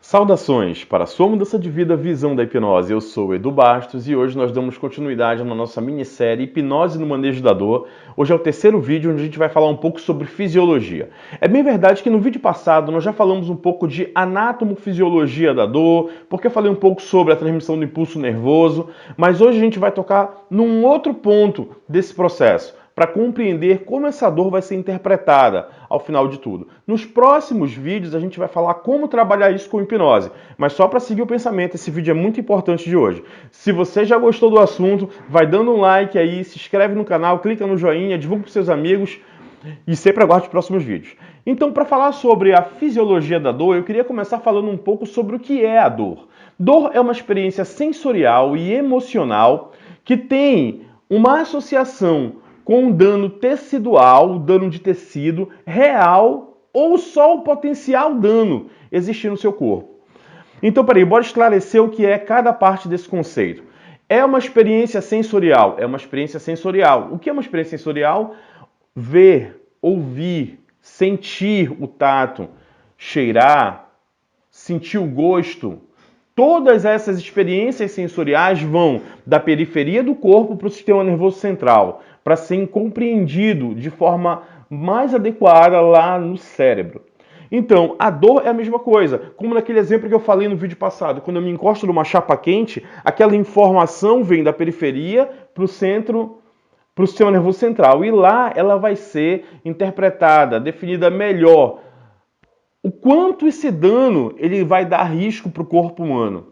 Saudações para a sua mudança de vida, visão da hipnose. Eu sou o Edu Bastos e hoje nós damos continuidade na nossa minissérie Hipnose no Manejo da Dor. Hoje é o terceiro vídeo onde a gente vai falar um pouco sobre fisiologia. É bem verdade que no vídeo passado nós já falamos um pouco de anatomofisiologia da dor, porque eu falei um pouco sobre a transmissão do impulso nervoso, mas hoje a gente vai tocar num outro ponto desse processo, para compreender como essa dor vai ser interpretada ao final de tudo. Nos próximos vídeos a gente vai falar como trabalhar isso com hipnose, mas só para seguir o pensamento, esse vídeo é muito importante de hoje. Se você já gostou do assunto, vai dando um like aí, se inscreve no canal, clica no joinha, divulga para seus amigos e sempre aguarde os próximos vídeos. Então, para falar sobre a fisiologia da dor, eu queria começar falando um pouco sobre o que é a dor. Dor é uma experiência sensorial e emocional que tem uma associação com um dano tecidual, dano de tecido real ou só o potencial dano existir no seu corpo. Então, peraí, bora esclarecer o que é cada parte desse conceito. É uma experiência sensorial? É uma experiência sensorial. O que é uma experiência sensorial? Ver, ouvir, sentir o tato, cheirar, sentir o gosto. Todas essas experiências sensoriais vão da periferia do corpo para o sistema nervoso central, para ser compreendido de forma mais adequada lá no cérebro. Então, a dor é a mesma coisa, como naquele exemplo que eu falei no vídeo passado. Quando eu me encosto numa chapa quente, aquela informação vem da periferia para o centro, para o sistema nervoso central. E lá ela vai ser interpretada, definida melhor. O quanto esse dano ele vai dar risco para o corpo humano.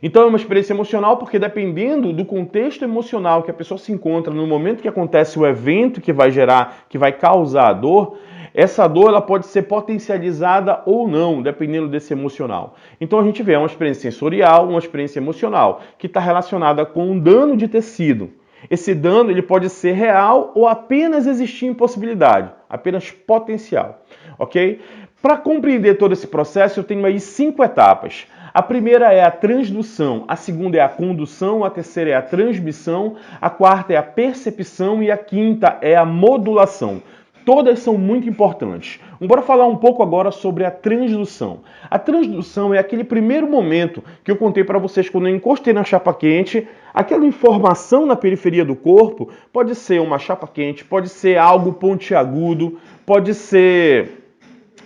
Então é uma experiência emocional porque dependendo do contexto emocional que a pessoa se encontra no momento que acontece o evento que vai gerar, que vai causar a dor, essa dor ela pode ser potencializada ou não, dependendo desse emocional. Então a gente vê uma experiência sensorial, uma experiência emocional, que está relacionada com um dano de tecido. Esse dano ele pode ser real ou apenas existir em possibilidade, apenas potencial, ok? Para compreender todo esse processo, eu tenho aí 5 etapas. A primeira é a transdução, a segunda é a condução, a terceira é a transmissão, a quarta é a percepção e a quinta é a modulação. Todas são muito importantes. Bora falar um pouco agora sobre a transdução. A transdução é aquele primeiro momento que eu contei para vocês quando eu encostei na chapa quente. Aquela informação na periferia do corpo pode ser uma chapa quente, pode ser algo pontiagudo, pode ser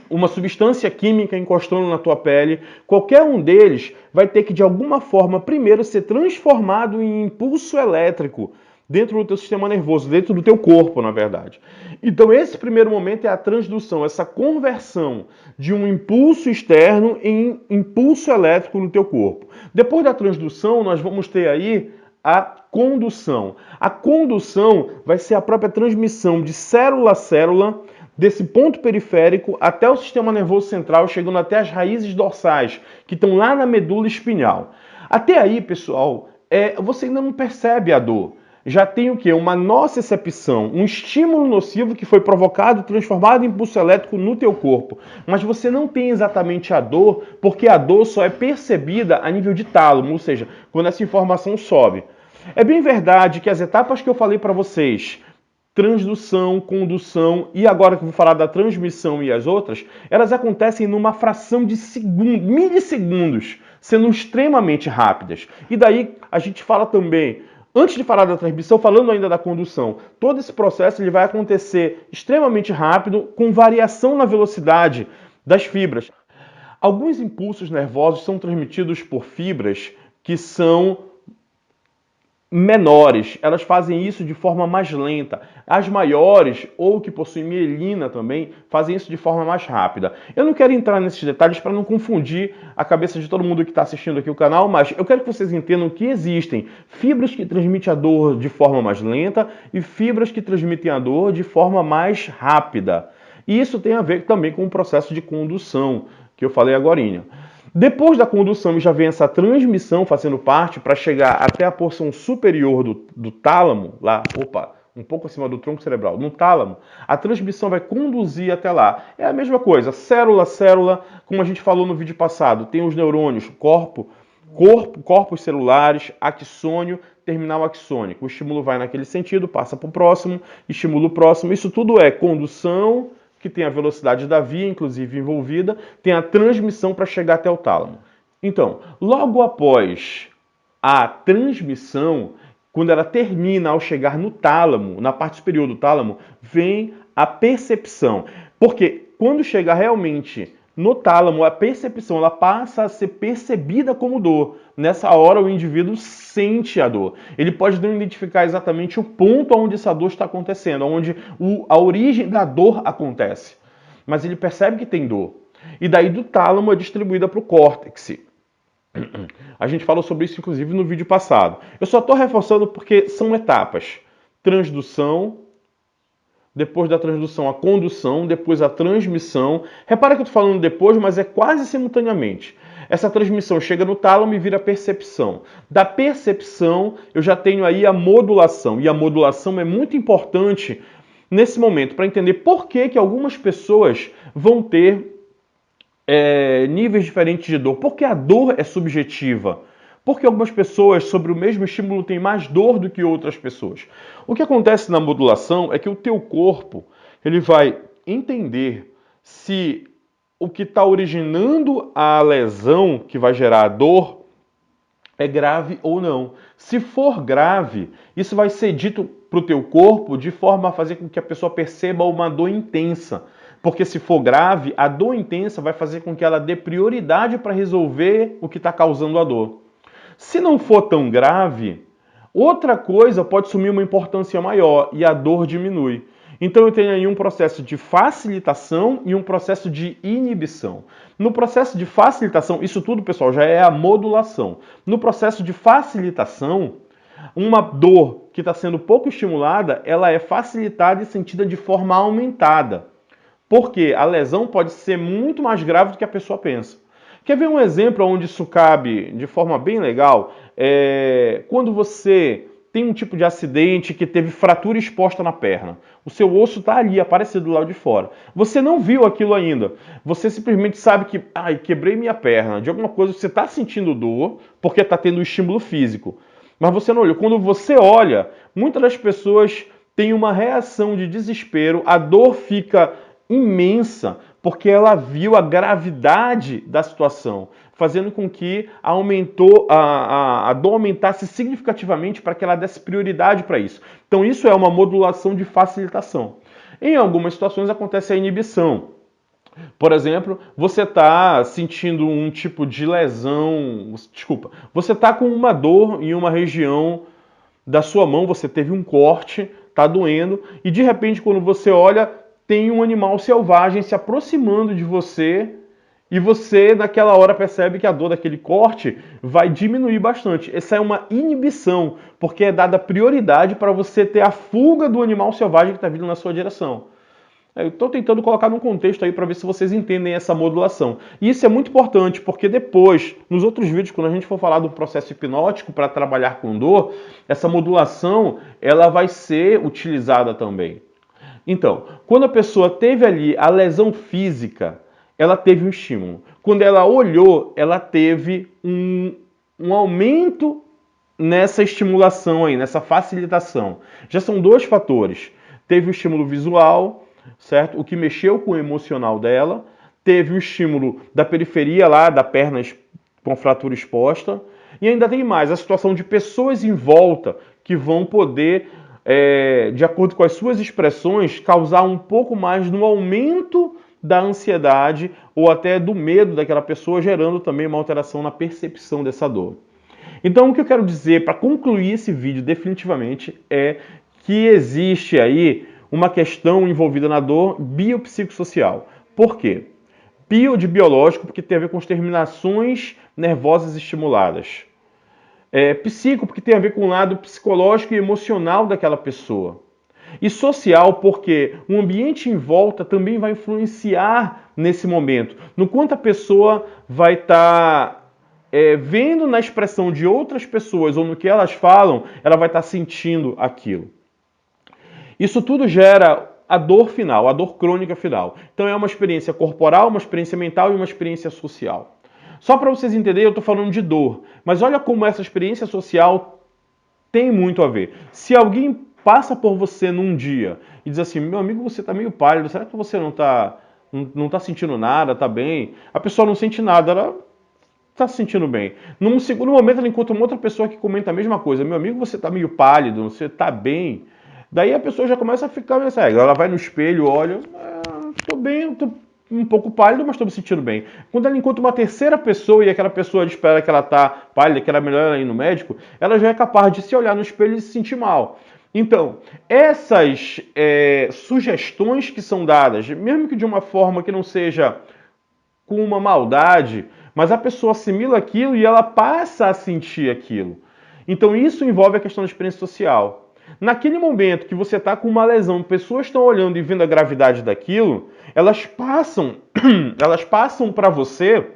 uma substância química encostando na tua pele. Qualquer um deles vai ter que de alguma forma primeiro ser transformado em impulso elétrico dentro do teu sistema nervoso, dentro do teu corpo, na verdade. Então esse primeiro momento é a transdução, essa conversão de um impulso externo em impulso elétrico no teu corpo. Depois da transdução, nós vamos ter aí a condução. A condução vai ser a própria transmissão de célula a célula desse ponto periférico até o sistema nervoso central, chegando até as raízes dorsais, que estão lá na medula espinhal. Até aí, pessoal, você ainda não percebe a dor. Já tem o quê? Uma nocicepção, um estímulo nocivo que foi provocado, transformado em impulso elétrico no teu corpo. Mas você não tem exatamente a dor, porque a dor só é percebida a nível de tálamo, ou seja, quando essa informação sobe. É bem verdade que as etapas que eu falei para vocês, transdução, condução e agora que eu vou falar da transmissão e as outras, elas acontecem numa fração de milissegundos, sendo extremamente rápidas. E daí a gente fala também, antes de falar da transmissão, falando ainda da condução, todo esse processo ele vai acontecer extremamente rápido, com variação na velocidade das fibras. Alguns impulsos nervosos são transmitidos por fibras que são menores, elas fazem isso de forma mais lenta. As maiores, ou que possuem mielina também, fazem isso de forma mais rápida. Eu não quero entrar nesses detalhes para não confundir a cabeça de todo mundo que está assistindo aqui o canal, mas eu quero que vocês entendam que existem fibras que transmitem a dor de forma mais lenta e fibras que transmitem a dor de forma mais rápida. E isso tem a ver também com o processo de condução, que eu falei agorinha. Depois da condução já vem essa transmissão fazendo parte para chegar até a porção superior do tálamo, lá, um pouco acima do tronco cerebral, no tálamo, a transmissão vai conduzir até lá. É a mesma coisa, célula a célula, como a gente falou no vídeo passado, tem os neurônios, corpos celulares, axônio, terminal axônico. O estímulo vai naquele sentido, passa para o próximo, estimula o próximo. Isso tudo é condução, que tem a velocidade da via, inclusive envolvida, tem a transmissão para chegar até o tálamo. Então, logo após a transmissão, quando ela termina ao chegar no tálamo, na parte superior do tálamo, vem a percepção. Porque quando chega realmente no tálamo, a percepção ela passa a ser percebida como dor. Nessa hora o indivíduo sente a dor. Ele pode não identificar exatamente o ponto onde essa dor está acontecendo, onde a origem da dor acontece. Mas ele percebe que tem dor. E daí do tálamo é distribuída para o córtex. A gente falou sobre isso, inclusive, no vídeo passado. Eu só estou reforçando porque são etapas. Transdução, depois da transdução a condução, depois a transmissão. Repara que eu estou falando depois, mas é quase simultaneamente. Essa transmissão chega no tálamo e vira percepção. Da percepção, eu já tenho aí a modulação. E a modulação é muito importante nesse momento, para entender por que algumas pessoas vão ter níveis diferentes de dor. Porque a dor é subjetiva. Porque algumas pessoas, sobre o mesmo estímulo, têm mais dor do que outras pessoas. O que acontece na modulação é que o teu corpo ele vai entender se o que está originando a lesão que vai gerar a dor é grave ou não. Se for grave, isso vai ser dito para o teu corpo de forma a fazer com que a pessoa perceba uma dor intensa. Porque se for grave, a dor intensa vai fazer com que ela dê prioridade para resolver o que está causando a dor. Se não for tão grave, outra coisa pode assumir uma importância maior e a dor diminui. Então eu tenho aí um processo de facilitação e um processo de inibição. No processo de facilitação, isso tudo, pessoal, já é a modulação. No processo de facilitação, uma dor que está sendo pouco estimulada, ela é facilitada e sentida de forma aumentada. Porque a lesão pode ser muito mais grave do que a pessoa pensa. Quer ver um exemplo onde isso cabe de forma bem legal? Quando você tem um tipo de acidente que teve fratura exposta na perna. O seu osso está ali, aparecido do lado de fora. Você não viu aquilo ainda. Você simplesmente sabe que, quebrei minha perna. De alguma coisa você está sentindo dor, porque está tendo um estímulo físico. Mas você não olhou. Quando você olha, muitas das pessoas têm uma reação de desespero, a dor fica imensa, porque ela viu a gravidade da situação, fazendo com que a dor aumentasse significativamente para que ela desse prioridade para isso. Então isso é uma modulação de facilitação. Em algumas situações acontece a inibição. Por exemplo, você está sentindo um tipo de lesão, você está com uma dor em uma região da sua mão, você teve um corte, está doendo, e de repente quando você olha, tem um animal selvagem se aproximando de você e você, naquela hora, percebe que a dor daquele corte vai diminuir bastante. Essa é uma inibição, porque é dada prioridade para você ter a fuga do animal selvagem que está vindo na sua direção. Eu estou tentando colocar num contexto aí para ver se vocês entendem essa modulação. E isso é muito importante, porque depois, nos outros vídeos, quando a gente for falar do processo hipnótico para trabalhar com dor, essa modulação ela vai ser utilizada também. Então, quando a pessoa teve ali a lesão física, ela teve um estímulo. Quando ela olhou, ela teve um aumento nessa estimulação aí, nessa facilitação. Já são dois fatores. Teve o estímulo visual, certo? O que mexeu com o emocional dela. Teve o estímulo da periferia lá, da perna com fratura exposta. E ainda tem mais, a situação de pessoas em volta que vão poder, de acordo com as suas expressões, causar um pouco mais no aumento da ansiedade ou até do medo daquela pessoa, gerando também uma alteração na percepção dessa dor. Então, o que eu quero dizer para concluir esse vídeo definitivamente é que existe aí uma questão envolvida na dor biopsicossocial. Por quê? Bio de biológico, porque tem a ver com as terminações nervosas estimuladas. Psico, porque tem a ver com o lado psicológico e emocional daquela pessoa. E social, porque o ambiente em volta também vai influenciar nesse momento. No quanto a pessoa vai estar vendo na expressão de outras pessoas ou no que elas falam, ela vai estar sentindo aquilo. Isso tudo gera a dor final, a dor crônica final. Então é uma experiência corporal, uma experiência mental e uma experiência social. Só para vocês entenderem, eu estou falando de dor. Mas olha como essa experiência social tem muito a ver. Se alguém passa por você num dia e diz assim, meu amigo, você tá meio pálido, será que você não tá sentindo nada, tá bem? A pessoa não sente nada, ela tá se sentindo bem. Num segundo momento ela encontra uma outra pessoa que comenta a mesma coisa, meu amigo, você tá meio pálido, você tá bem? Daí a pessoa já começa a ficar meio sério, ela vai no espelho, olha, tô bem, tô um pouco pálido, mas estou me sentindo bem. Quando ela encontra uma terceira pessoa e aquela pessoa espera que ela tá pálida, que era melhor ela ir no médico, ela já é capaz de se olhar no espelho e se sentir mal. Então, essas sugestões que são dadas, mesmo que de uma forma que não seja com uma maldade, mas a pessoa assimila aquilo e ela passa a sentir aquilo. Então, isso envolve a questão da experiência social. Naquele momento que você está com uma lesão, pessoas estão olhando e vendo a gravidade daquilo, elas passam, elas passam para você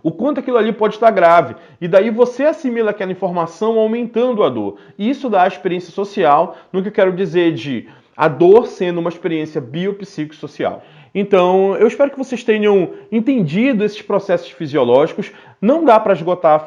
o quanto aquilo ali pode estar grave. E daí você assimila aquela informação aumentando a dor. E isso dá a experiência social, no que eu quero dizer de a dor sendo uma experiência biopsicossocial. Então, eu espero que vocês tenham entendido esses processos fisiológicos. Não dá para esgotar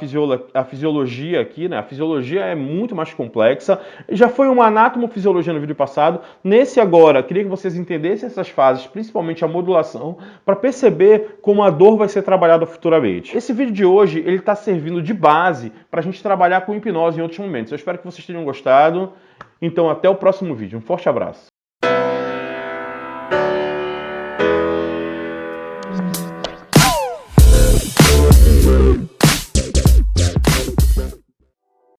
a fisiologia aqui, né? A fisiologia é muito mais complexa. Já foi uma anatomofisiologia no vídeo passado. Nesse agora, queria que vocês entendessem essas fases, principalmente a modulação, para perceber como a dor vai ser trabalhada futuramente. Esse vídeo de hoje, ele está servindo de base para a gente trabalhar com hipnose em outros momentos. Eu espero que vocês tenham gostado. Então, até o próximo vídeo. Um forte abraço.